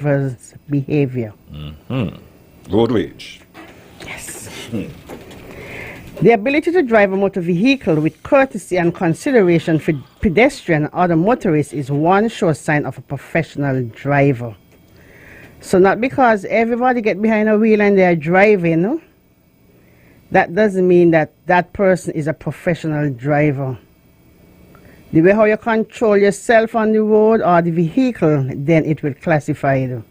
driver's behavior. Road rage. Yes. The ability to drive a motor vehicle with courtesy and consideration for pedestrian and other motorists is one sure sign of a professional driver. So not because everybody get behind a wheel and they are driving, that doesn't mean that that person is a professional driver. The way how you control yourself on the road or the vehicle, then it will classify you.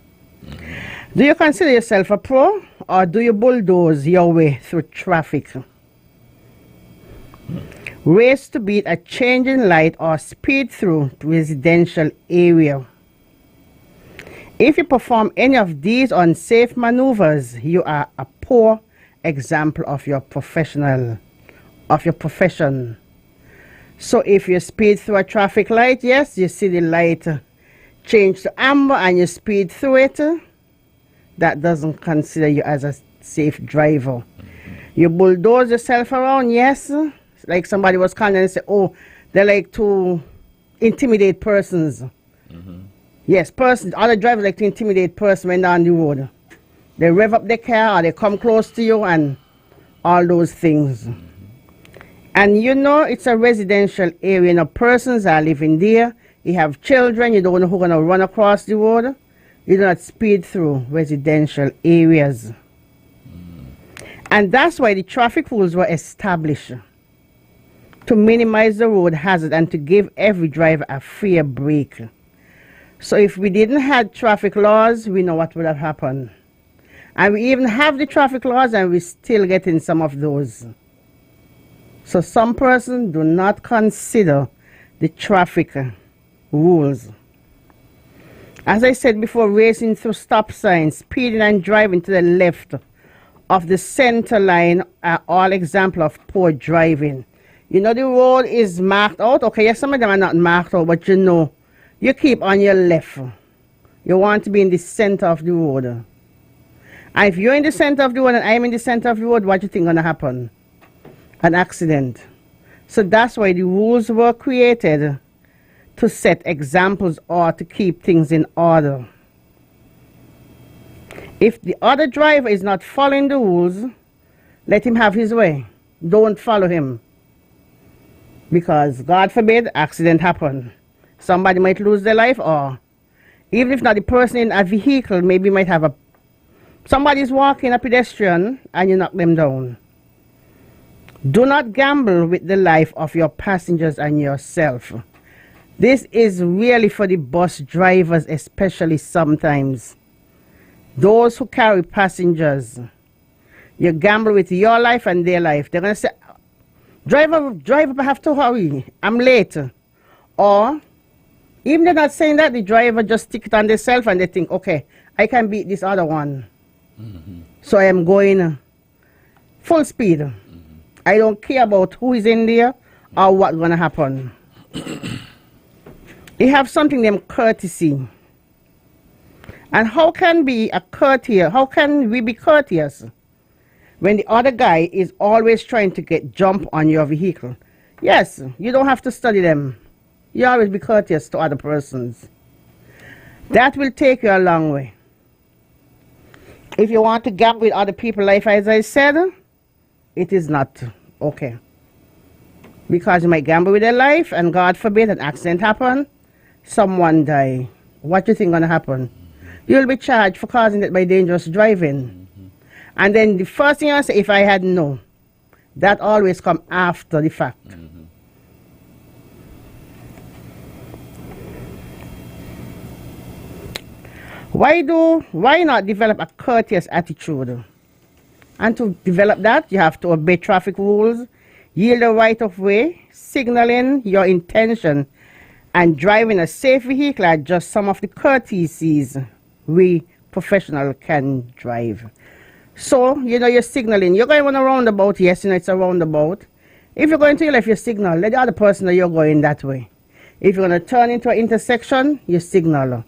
Do you consider yourself a pro, or do you bulldoze your way through traffic? Race to beat a changing light or speed through residential area. If you perform any of these unsafe maneuvers, you are a poor example of your profession. So if you speed through a traffic light, yes, you see the light change to amber and you speed through it, that doesn't consider you as a safe driver. You bulldoze yourself around, yes, like somebody was calling and say, oh, they like to intimidate persons. Yes, other drivers like to intimidate persons when they're on the road. They rev up their car or they come close to you and all those things. And you know it's a residential area. You persons are living there. You have children. You don't know who's going to run across the road. You do not speed through residential areas. And that's why the traffic rules were established, to minimize the road hazard and to give every driver a fair break. So if we didn't have traffic laws, we know what would have happened. And we even have the traffic laws and we're still getting some of those. So some persons do not consider the traffic rules. As I said before, racing through stop signs, speeding and driving to the left of the center line are all examples of poor driving. You know the road is marked out. Okay, yes, some of them are not marked out, but you know, you keep on your left. You want to be in the center of the road. And if you're in the center of the road and I'm in the center of the road, what do you think is going to happen? An accident. So that's why the rules were created, to set examples or to keep things in order. If the other driver is not following the rules, let him have his way. Don't follow him. Because God forbid, accident happen. Somebody might lose their life, or even if not the person in a vehicle, maybe might have somebody's walking, a pedestrian, and you knock them down. Do not gamble with the life of your passengers and yourself. This is really for the bus drivers, especially sometimes. Those who carry passengers. You gamble with your life and their life. They're going to say, driver, I have to hurry. I'm late. Or, even they're not saying that, the driver just stick it on themselves and they think, okay, I can beat this other one. So I am going full speed. I don't care about who is in there or what's going to happen. You have something named courtesy. And how can we be courteous when the other guy is always trying to jump on your vehicle? Yes, you don't have to study them. You always be courteous to other persons. That will take you a long way. If you want to gamble with other people's life, as I said, it is not okay. Because you might gamble with their life, and God forbid an accident happen, someone die. What do you think going to happen? You'll be charged for causing it by dangerous driving. And then the first thing I say, if I had known, that always come after the fact. Why not develop a courteous attitude? And to develop that, you have to obey traffic rules, yield the right of way, signaling your intention, and driving a safe vehicle are just some of the courtesies we professionals can drive. So, you know, you're signaling. You're going on a roundabout. Yes, you know, it's a roundabout. If you're going to your left, you signal. Let the other person know you're going that way. If you're going to turn into an intersection, you signal.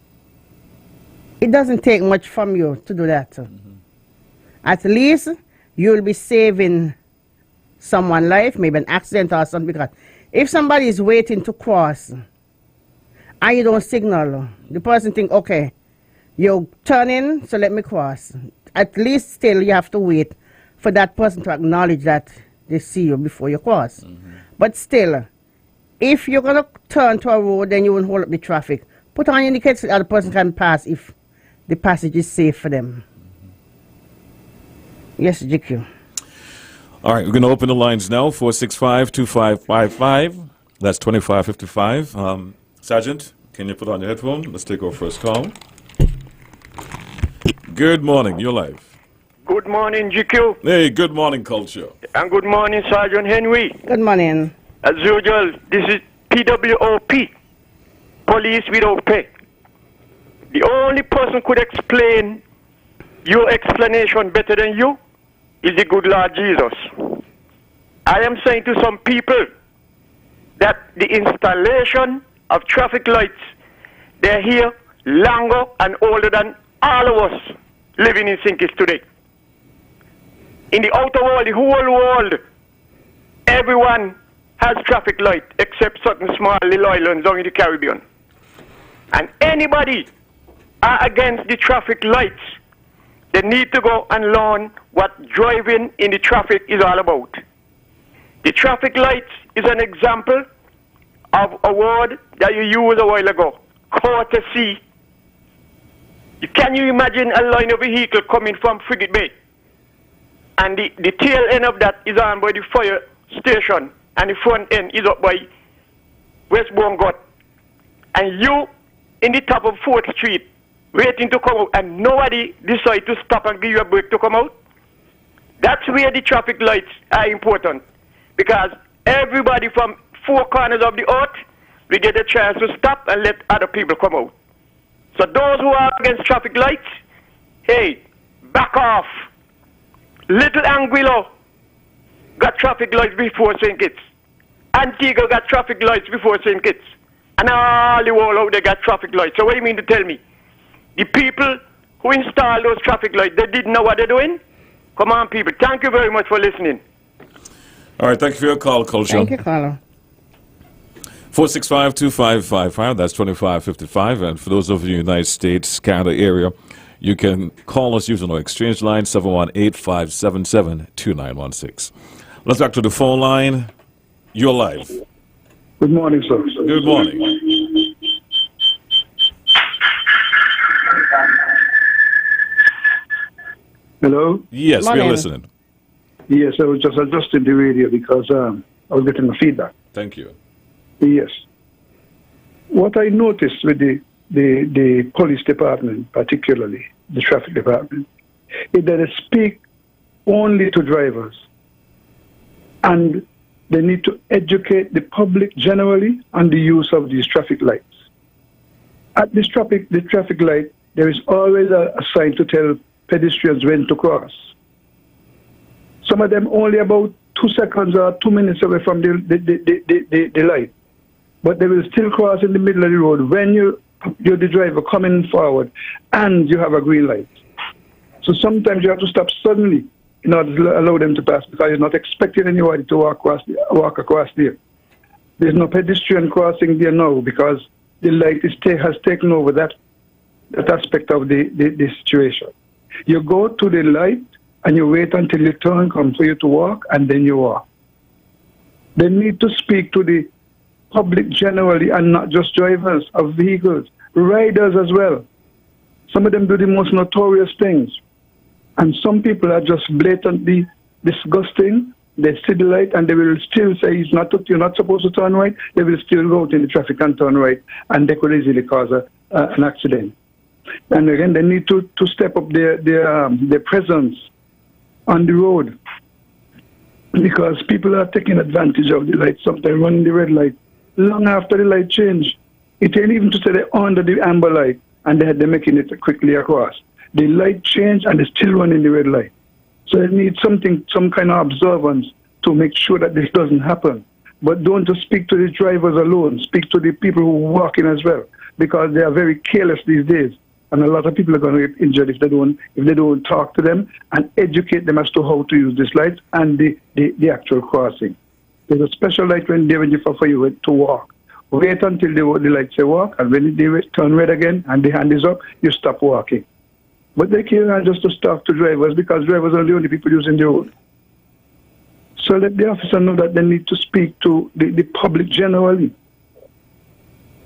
It doesn't take much from you to do that. At least you'll be saving someone's life, maybe an accident or something. Because if somebody is waiting to cross and you don't signal, the person think, okay, You're turning, so let me cross. At least still you have to wait for that person to acknowledge that they see you before you cross. But still, if you're going to turn to a road, then you won't hold up the traffic. Put on indicators so the other person can pass if the passage is safe for them. Yes, GQ. All right, we're going to open the lines now, 465-2555. That's 2555. Sergeant, can you put on your headphone? Let's take our first call. Good morning, you're live. Good morning, GQ. Hey, good morning, Culture. And good morning, Sergeant Henry. Good morning. As usual, this is PWOP, Police Without Pay. The only person could explain your explanation better than you is the good Lord Jesus. I am saying to some people that the installation of traffic lights, they're here longer and older than all of us living in St. Kitts today. In the outer world, the whole world, everyone has traffic light except certain small little islands down in the Caribbean. And anybody are against the traffic lights, they need to go and learn what driving in the traffic is all about. The traffic lights is an example of a word that you used a while ago, courtesy. Can you imagine a line of vehicle coming from Frigate Bay? And the tail end of that is on by the fire station, and the front end is up by Westbourne Gut. And you in the top of 4th Street waiting to come out, and nobody decide to stop and give you a break to come out. That's where the traffic lights are important, because everybody from 4 corners of the earth will get a chance to stop and let other people come out. So those who are against traffic lights, hey, back off. Little Anguilla got traffic lights before St. Kitts. Antigua got traffic lights before St. Kitts. And all the world out there got traffic lights. So what do you mean to tell me? The people who installed those traffic lights, they didn't know what they're doing? Come on, people. Thank you very much for listening. All right, thank you for your call, Culture. Thank you, caller. 465-2555, that's 2555. And for those of you in the United States, Canada area, you can call us using our exchange line, 718-577-2916. Let's back to the phone line. You're live. Good morning, sir. Good morning. Hello? Yes, Morning. we're listening. Yes, I was just adjusting the radio because I was getting the feedback. Thank you. Yes. What I noticed with the police department, particularly the traffic department, is that they speak only to drivers. And they need to educate the public generally on the use of these traffic lights. At the traffic light, there is always a sign to tell pedestrians when to cross. Some of them only about 2 seconds or 2 minutes away from the light. But they will still cross in the middle of the road when you're the driver coming forward and you have a green light. So sometimes you have to stop suddenly in order to allow them to pass, because you're not expecting anybody to walk across there. There's no pedestrian crossing there now because the light has taken over that aspect of the situation. You go to the light and you wait until your turn comes for you to walk, and then you walk. They need to speak to the public generally, and not just drivers of vehicles, riders as well. Some of them do the most notorious things. And some people are just blatantly disgusting. They see the light and they will still say you're not supposed to turn right. They will still go out in the traffic and turn right, and they could easily cause an accident. And again, they need to step up their presence on the road, because people are taking advantage of the light, sometimes running the red light long after the light change. It ain't even to say they're under the amber light and they're making it quickly across. The light change and they're still running the red light. So they need some kind of observance to make sure that this doesn't happen. But don't just speak to the drivers alone. Speak to the people who are walking as well, because they are very careless these days. And a lot of people are going to get injured if they don't talk to them and educate them as to how to use this light and the actual crossing. There's a special light for you to walk. Wait until the lights say walk, and when they turn red again and the hand is up, you stop walking. But they can't just to stop to drivers because drivers are the only people using the road. So let the officer know that they need to speak to the public generally.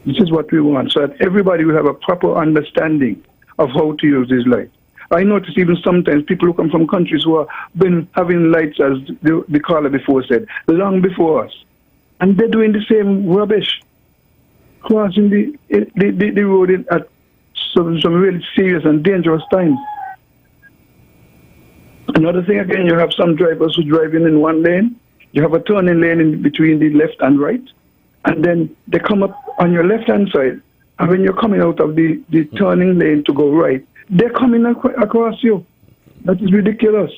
This is what we want, so that everybody will have a proper understanding of how to use these lights. I notice even sometimes people who come from countries who have been having lights, as the caller before said, long before us. And they're doing the same rubbish, crossing the road at some really serious and dangerous times. Another thing again, you have some drivers who drive in one lane. You have a turning lane in between the left and right. And then they come up on your left-hand side. And when you're coming out of the turning lane to go right, they're coming across you. That is ridiculous.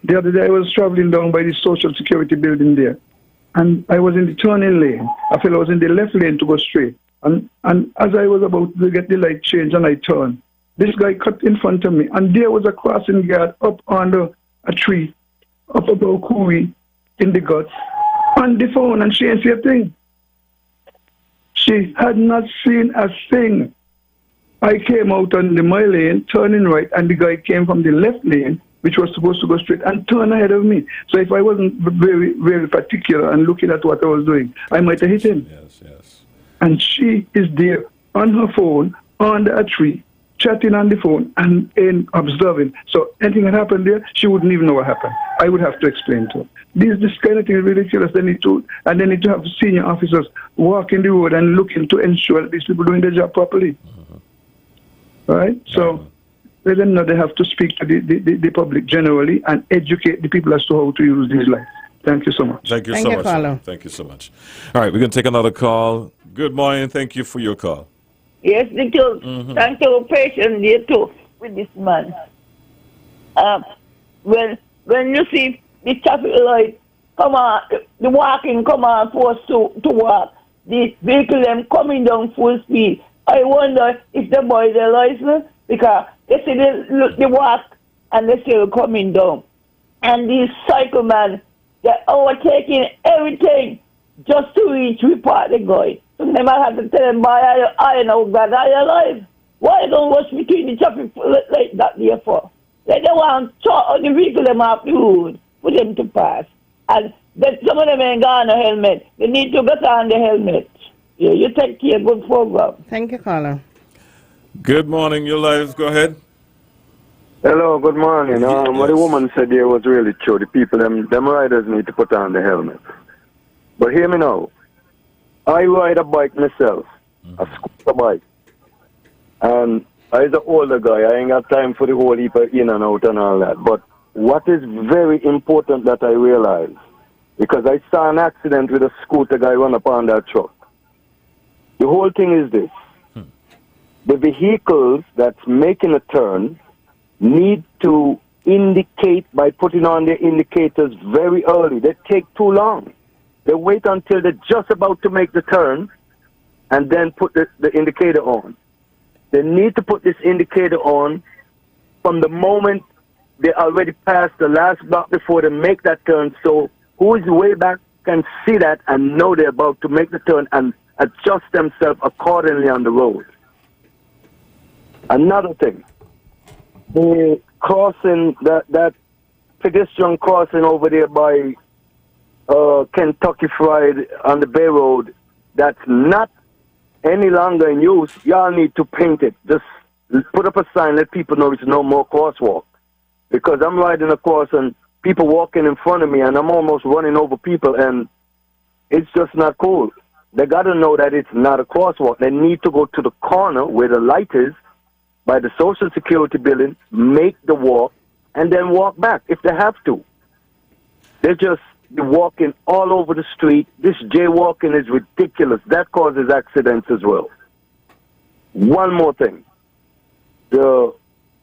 The other day I was traveling down by the Social Security building there. And I was in the turning lane. I felt I was in the left lane to go straight. And as I was about to get the light changed and I turned, this guy cut in front of me. And there was a crossing guard up under a tree, up above Kuri, in the guts, on the phone, and she ain't see a thing. She had not seen a thing. I came out on my lane, turning right, and the guy came from the left lane, which was supposed to go straight, and turn ahead of me. So if I wasn't very, very particular and looking at what I was doing, I might have hit him. Yes, yes. And she is there on her phone, under a tree, chatting on the phone and observing. So anything that happened there, she wouldn't even know what happened. I would have to explain to her. This kind of thing is ridiculous. They need to have senior officers walking the road and looking to ensure that these people are doing their job properly. All right? So let them know they have to speak to the public generally and educate the people as to how to use these lights. Thank you so much. Thank you so much. Carlo. Thank you so much. All right, we're going to take another call. Good morning. Thank you for your call. Yes, because thank you, patient there too with this man. When you see the traffic light come on, the walking come on forced to walk, the vehicle them coming down full speed. I wonder if the boy their license because they see the walk and they still coming down. And these cycle man, they're overtaking everything just to reach we part they going. So they might have to tell them, boy, I know God, are you alive? Why don't watch between the traffic like that therefore? They don't want the vehicle them off the road for them to pass. And then some of them ain't got no helmet. They need to get on the helmet. Yeah, you take care, good program. Thank you, caller. Good morning. You're live. Go ahead. Hello, good morning. Yes. What the woman said there was really true. The people, them riders need to put on the helmet. But hear me now. I ride a bike myself, a scooter bike. And I'm an older guy. I ain't got time for the whole heap of in and out and all that. But what is very important that I realize, because I saw an accident with a scooter guy run up on that truck. The whole thing is this. The vehicles that's making a turn need to indicate by putting on their indicators very early. They take too long. They wait until they're just about to make the turn and then put the indicator on. They need to put this indicator on from the moment they already passed the last block before they make that turn. So who is way back can see that and know they're about to make the turn and adjust themselves accordingly on the road. Another thing, the crossing, that pedestrian crossing over there by Kentucky Fried on the Bay Road, that's not any longer in use. Y'all need to paint it. Just put up a sign, let people know it's no more crosswalk. Because I'm riding across and people walking in front of me and I'm almost running over people and it's just not cool. They got to know that it's not a crosswalk. They need to go to the corner where the light is by the Social Security building, make the walk, and then walk back if they have to. They're just walking all over the street. This jaywalking is ridiculous. That causes accidents as well. One more thing. The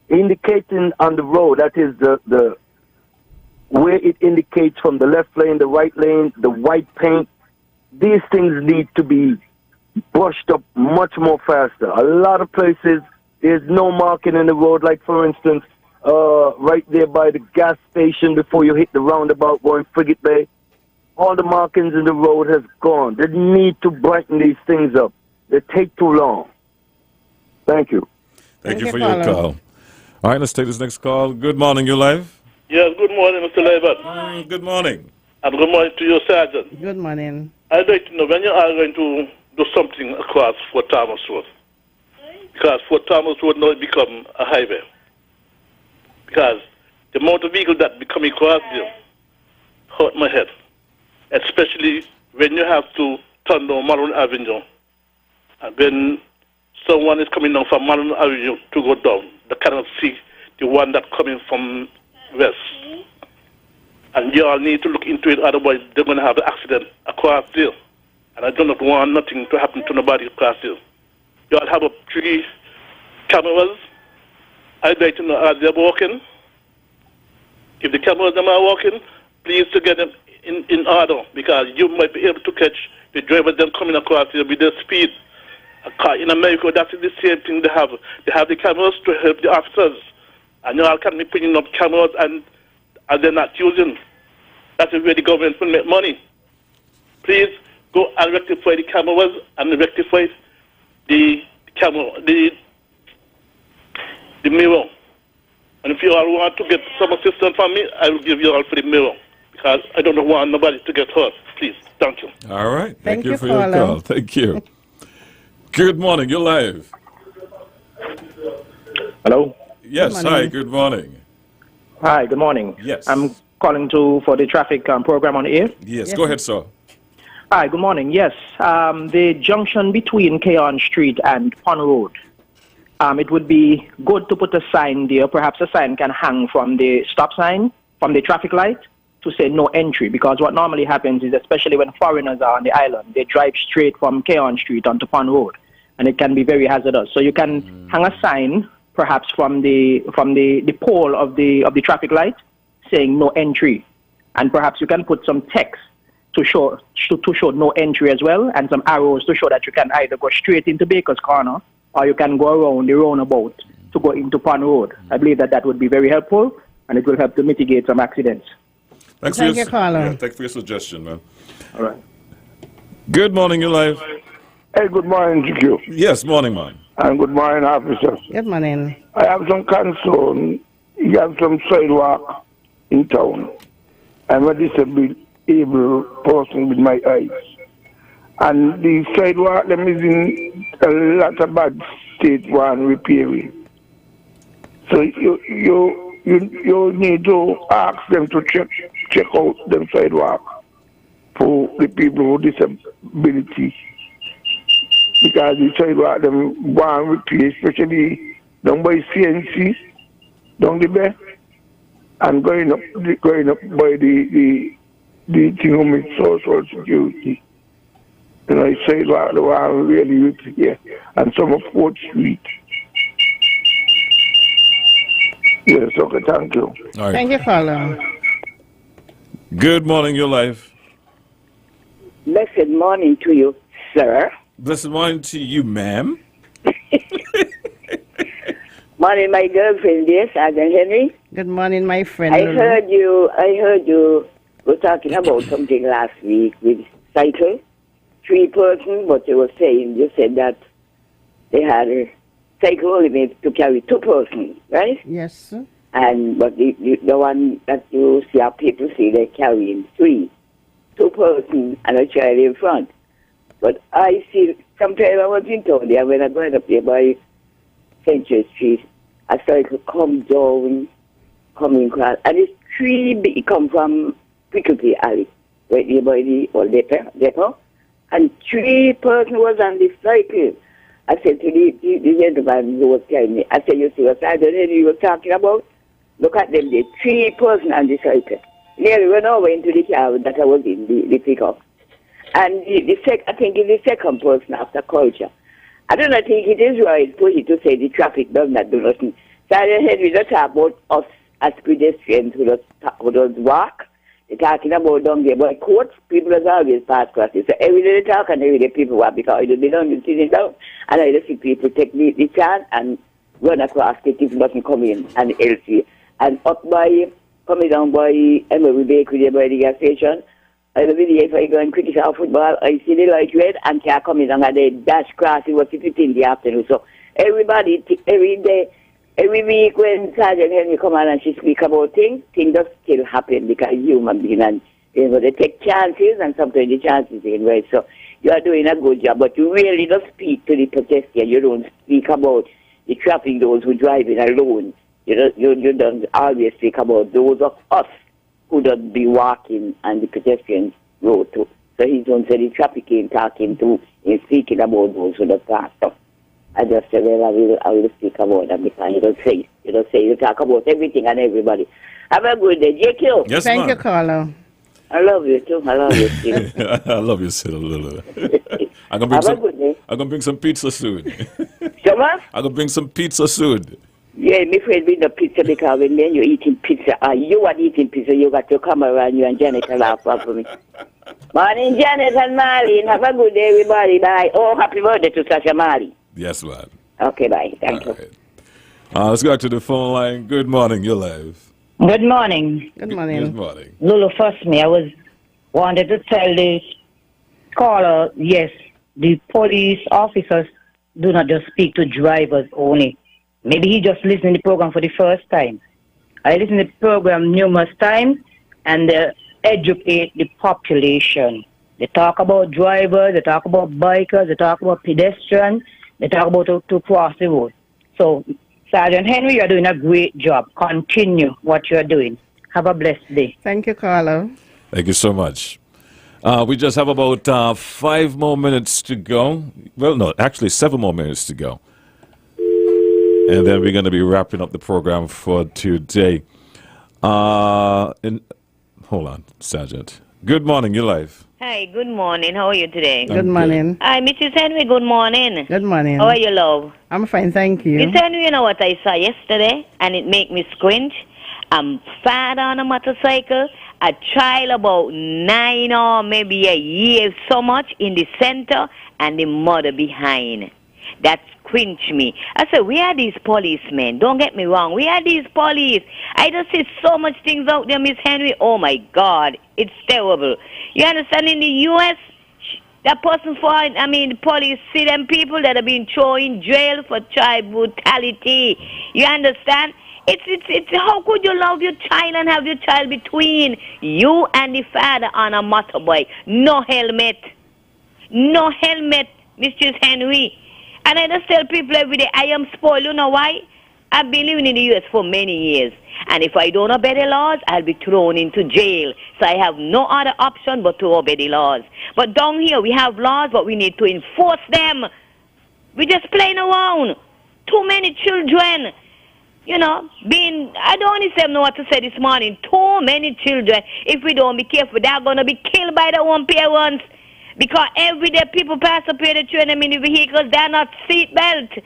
indicating on the road, that is the where it indicates from the left lane, the right lane, the white paint, these things need to be brushed up much more faster. A lot of places, there's no marking in the road, like, for instance, right there by the gas station before you hit the roundabout going Frigate Bay. all the markings in the road has gone. They need to brighten these things up. They take too long. Thank you. Thank you for your call. All right, let's take this next call. Good morning, you live. Yes, good morning, Mr. Leibert. Good morning. And good morning to your sergeant. Good morning. I'd like to know when you are going to do something across Fort Thomas Road. Because Fort Thomas Road now become a highway. Because the amount of vehicles that be coming across there hurt my head. Especially when you have to turn down Malone Avenue. And when someone is coming down from Malone Avenue to go down, they cannot see the one that's coming from west. And you all need to look into it, otherwise they're going to have an accident across there. And I do not want nothing to happen to nobody across there. You all have 3 cameras. I'd like to know, are they working? If the cameras are working, please to get them in order, because you might be able to catch the drivers them coming across here with their speed. In America, that's the same thing they have. They have the cameras to help the officers. And you all can be putting up cameras and they're not using. That's where the government will make money. Please go and rectify the cameras and rectify the camera, the mirror. And if you all want to get some assistance from me, I will give you all for the mirror. Because I don't want nobody to get hurt. Please. Thank you. All right. Thank you for your call. Thank you. Good morning. You're live. Hello? Yes. Hi. Good morning. Hi. Good morning. Yes. I'm calling for the traffic program on air. Yes. Go ahead, sir. Hi. Good morning. Yes. The junction between Keon Street and Pond Road. It would be good to put a sign there. Perhaps a sign can hang from the stop sign, from the traffic light, to say no entry, because what normally happens is, especially when foreigners are on the island, they drive straight from Keon Street onto Pond Road, and it can be very hazardous. So you can hang a sign, perhaps from the pole of the traffic light, saying no entry, and perhaps you can put some text to show no entry as well, and some arrows to show that you can either go straight into Baker's Corner or you can go around the roundabout to go into Pond Road. I believe that would be very helpful, and it will help to mitigate some accidents. Thanks for your caller. Thanks for your suggestion, man. All right. Good morning, you live. Hey, good morning, GQ. Yes, morning, man. And good morning, officers. Good morning. I have some concern. You have some sidewalk in town. I'm a disabled person with my eyes. And the sidewalk them is in a lot of bad state one repairing. So you need to ask them to check out them sidewalk for the people with disability. Because the sidewalk them want repair, especially down by CNC, down the bay, and going up by the thing with social security. You know, sidewalk the one really repair, and some of 4th Street. Yes, okay, thank you. All right. Thank you, caller. Good morning, your life. Blessed morning to you, sir. Blessed morning to you, ma'am. Morning, my girlfriend, dear Sergeant Henry. Good morning, my friend. I heard you were talking about something last week with cycle. 3 persons, but you said that they had a cycle limit to carry 2 persons, right? Yes, sir. But the one that you see, people see, they're carrying 3. 2 persons and a child in front. But I see, sometimes I was in town there, when I went up there by Century Street, I saw it come down, coming across, and it's 3 big come from Pickleby Alley, right there by the old depot, and 3 persons was on the cycle. I said to the gentleman who was telling me, I said, you see what you were talking about? Look at them, the 3 persons on the cycle. Nearly went over into the car that I was in, the pickup. And I think it's the second person after culture. I do not think it is right for you to say the traffic does not do nothing. Sergeant Henry does talk about us as pedestrians who does walk. They're talking about down there by courts. People does always pass crosses. So every day they talk and every day people walk because they don't sit down. And I just see people take the chance and run across it if nothing come in and else. And up by, coming down by Emery Bakery by the gas station, I don't believe if I go and criticize football, I see the light red and can't come in and they dash cross it was 15 in the afternoon. So everybody, every day, every week when Sergeant Henry come on and she speak about things just still happen because human being and they take chances and sometimes the chances ain't right. So you are doing a good job, but you really don't speak to the pedestrian. You don't speak about the traffic, those who drive it alone. You don't always speak about those of us who don't be walking on the pedestrian road too. So he don't say the traffic ain't talking to and speaking about those who don't pass. So I just say, well, I will speak about that because you talk about everything and everybody. Have a good day. JQ. Yes, Thank ma'am. you, Carlo. I love you too. I love you too. I love you, Sid. I'm Have a good day. gonna bring some pizza soon. Summer? I'm gonna bring some pizza soon. Yeah, my friend bring the pizza because when then you're eating pizza, you are eating pizza, you got your camera and you and Janet to laugh for me. Morning, Janet and Marlene. Have a good day, everybody. Bye. Oh, happy birthday to Sasha Marley. Yes, man. Okay, bye. Thank you. Right. Let's go back to the phone line. Good morning. You're live. Good morning. Good morning. Good morning. Lulu, first me, I wanted to tell the caller, yes, the police officers do not just speak to drivers only. Maybe he just listened to the program for the first time. I listened to the program numerous times and they educate the population. They talk about drivers, they talk about bikers, they talk about pedestrians, they talk about how to cross the road. So, Sergeant Henry, you're doing a great job. Continue what you're doing. Have a blessed day. Thank you, Carlo. Thank you so much. We just have about 5 more minutes to go. Well, no, actually 7 more minutes to go. And then we're going to be wrapping up the program for today. Hold on, Sergeant. Good morning, you're live. Hi, good morning. How are you today? Good morning. Hi, Mrs. Henry, good morning. Good morning. How are you, love? I'm fine, thank you. Miss Henry, you know what I saw yesterday? And it make me squinch. I'm fat on a motorcycle. A child about 9 or maybe a year so much in the center and the mother behind. That squinch me. I said, where are these policemen? Don't get me wrong. Where are these police? I just see so much things out there, Miss Henry. Oh, my God. It's terrible. You understand? In the U.S., that person the police see them people that have been thrown in jail for child brutality. You understand? It's how could you love your child and have your child between you and the father on a motorbike? No helmet. No helmet, Mrs. Henry. And I just tell people every day, I am spoiled. You know why? I've been living in the U.S. for many years. And if I don't obey the laws, I'll be thrown into jail. So I have no other option but to obey the laws. But down here, we have laws, but we need to enforce them. We're just playing around. Too many children, I don't even know what to say this morning. Too many children. If we don't be careful, they're going to be killed by their own parents. Because every day people pass up here to train them in the vehicles, they're not seatbelt.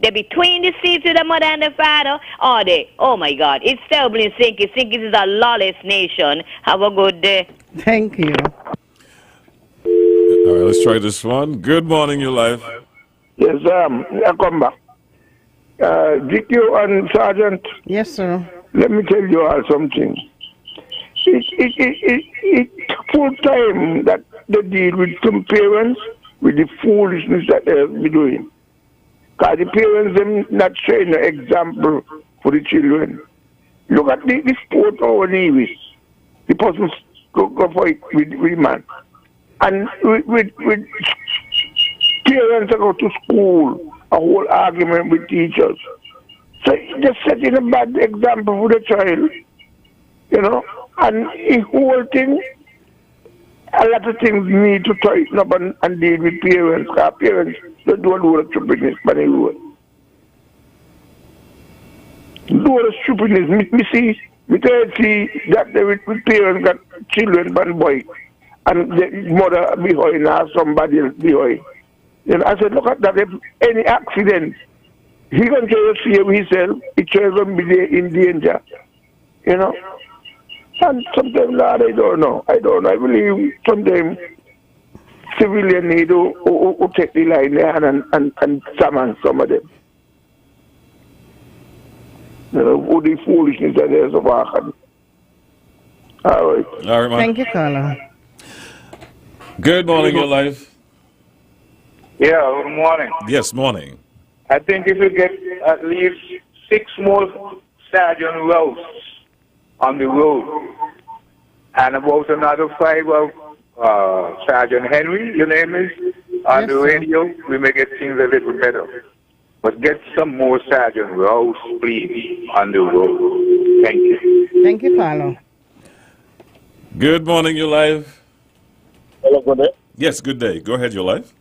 They're between the seats with the mother and the father. Or they, oh my God, it's terrible in Sinky. Sinky is a lawless nation. Have a good day. Thank you. All right, let's try this one. Good morning, you're live. Yes, I come back. GQ and Sergeant. Yes, sir. Let me tell you all something. It's full time that they deal with some parents with the foolishness that they'll be doing. Because the parents them not showing an example for the children. Look at the sport over Nevis. The person go for it with man. And with parents that go to school, a whole argument with teachers. So just setting a bad example for the child. And the whole thing, a lot of things need to tighten up and deal with parents. Because parents don't do a stupidness by the road. Do a stupidness. We can see that with parents got children by the boy. And the mother behind or somebody else behind. I said, look at that. If any accident, he can try to save himself. He tries to be there in danger. And sometimes, Lord, I don't know. I believe sometimes civilians need to take the line there and summon some of them. Who the foolishness that there's of our. All right. All right, man. Thank you, Carla. Good morning, your life. Yeah, good morning. Yes, morning. I think if you get at least 6 more Sergeant Rouse on the road and about another 5 of Sergeant Henry, your name is, on the radio, we may get things a little better. But get some more Sergeant Rouse, please, on the road. Thank you. Thank you, Carlo. Good morning, your life. Hello, good day. Yes, good day. Go ahead, your life.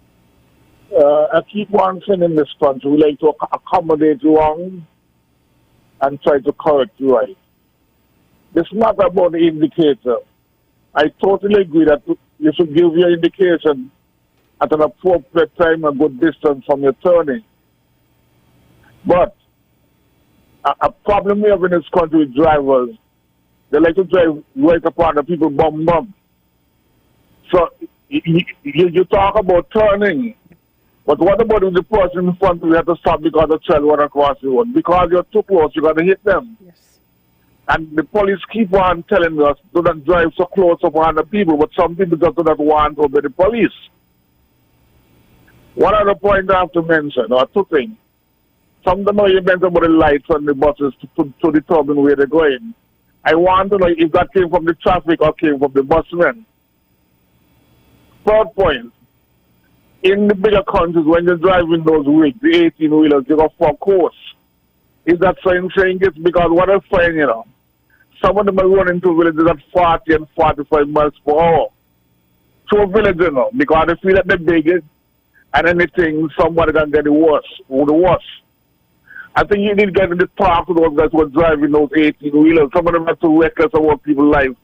I keep on saying in this country, we like to accommodate wrong and try to correct right. It's not about the indicator. I totally agree that you should give your indication at an appropriate time, a good distance from your turning. But a problem we have in this country with drivers, they like to drive right upon the people bum. So you talk about turning, but what about if the person in front of you have to stop because the child went across the road? Because you're too close, you're going to hit them. Yes. And the police keep on telling us, do not drive so close upon the people, but some people just do not want to obey the police. One other point I have to mention, or 2 things. Some don't know you mentioned about the lights on the buses to determine where they're going. I want to know if that came from the traffic or came from the busmen. 3rd point. In the bigger countries, when you're driving those rigs, the 18-wheelers, you go for course. Is that saying it's because what I find, some of them are running to villages at 40 and 45 miles per hour. To a village, because they feel that they're big, and anything, somebody can get the worst. I think you need to get in the talk to those guys who are driving those 18-wheelers. Some of them are too reckless about people's lives.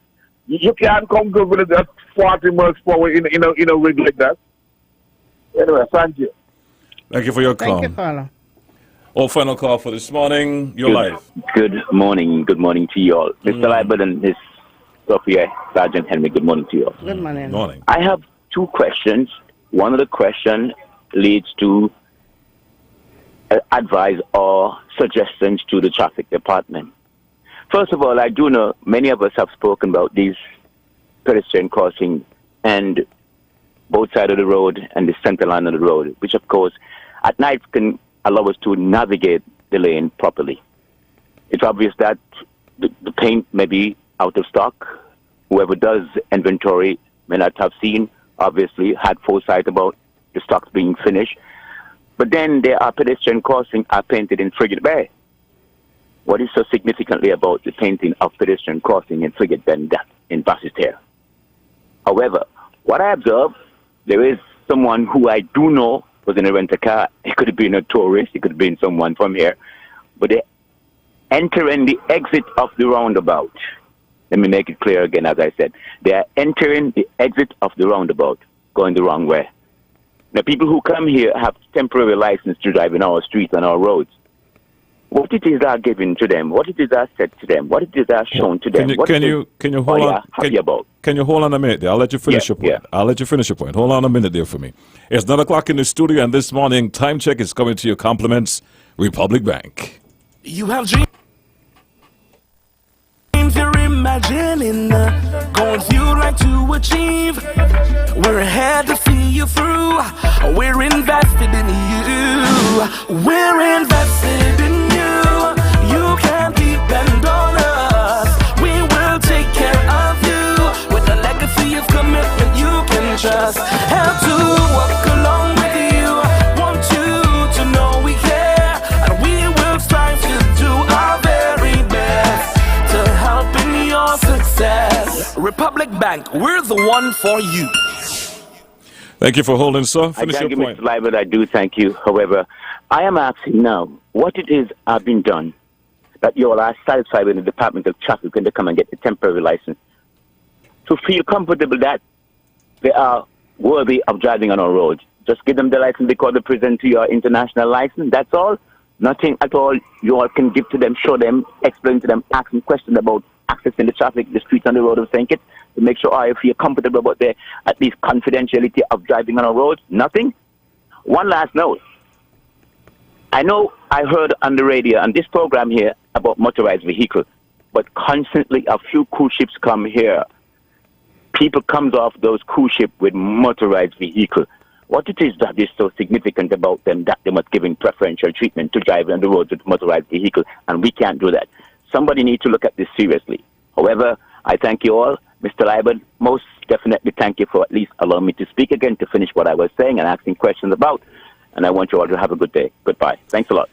You can't come to a village at 40 miles per hour in a rig like that. Anyway, thank you. Thank you for your call. Thank you, Carlo. All final call for this morning. Your life. Good morning. Good morning to you all. Mr. Libel and Miss Sophia, Sergeant Henry, good morning to you all. Good morning. Morning. I have 2 questions. One of the questions leads to advice or suggestions to the traffic department. First of all, I do know many of us have spoken about these pedestrian crossings and both sides of the road and the center line of the road, which of course at night can allow us to navigate the lane properly. It's obvious that the paint may be out of stock. Whoever does inventory may not have seen, obviously, had foresight about the stocks being finished. But then there are pedestrian crossings are painted in Frigate Bay. What is so significantly about the painting of pedestrian crossing in Frigate Bay in Bassistere? However, what I observed, there is someone who I do know was in a rental car. It could have been a tourist. It could have been someone from here. But they entering the exit of the roundabout. Let me make it clear again, as I said. They are entering the exit of the roundabout, going the wrong way. The people who come here have temporary license to drive in our streets and our roads. What it is are given to them, what it is are said to them, what it is are shown to them. Can you hold on? Can you hold on a minute there? I'll let you finish your point. Yeah. I'll let you finish your point. Hold on a minute there for me. It's 9 o'clock in the studio, and this morning time check is coming to your compliments, Republic Bank. You have dreams you're imagining, goals you like to achieve. We're here to see you through. We're invested in you. We're invested in you. You can depend on us. We will take care of you with a legacy of commitment you can trust. Help to walk along with you. Want you to know we care, and we will strive to do our very best to help in your success. Republic Bank, we're the one for you. Thank you for holding, sir. Finish I thank your you, point. Mr. Libel. I do thank you. However, I am asking now, what it is have been done that you all are satisfied with the Department of Traffic when they come and get the temporary license to feel comfortable that they are worthy of driving on our roads. Just give them the license because they present to your international license. That's all. Nothing at all you all can give to them, show them, explain to them, ask them questions about accessing the traffic, the streets on the road of St. Kitts, to make sure I feel comfortable about the at least confidentiality of driving on our roads. Nothing. One last note. I know I heard on the radio on this program here about motorized vehicles, but constantly a few cruise ships come here people comes off those cruise ships with motorized vehicle. What it is that is so significant about them that they must give preferential treatment to driving on the roads with motorized vehicle, and we can't do that. Somebody needs to look at this seriously. However, I thank you all. Mr. Liban, most definitely thank you for at least allowing me to speak again to finish what I was saying and asking questions about. And I want you all to have a good day. Goodbye. Thanks a lot.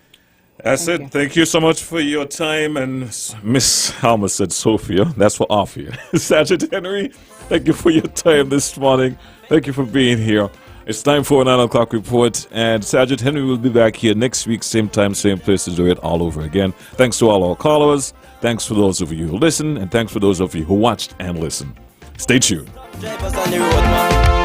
That's it. Thank you so much for your time. And Miss Halma said Sophia. That's for Afia. Sergeant Henry, thank you for your time this morning. Thank you for being here. It's time for a 9 o'clock report. And Sergeant Henry will be back here next week, same time, same place to do it all over again. Thanks to all our callers. Thanks for those of you who listen. And thanks for those of you who watched and listened. Stay tuned. Drivers on the road, man.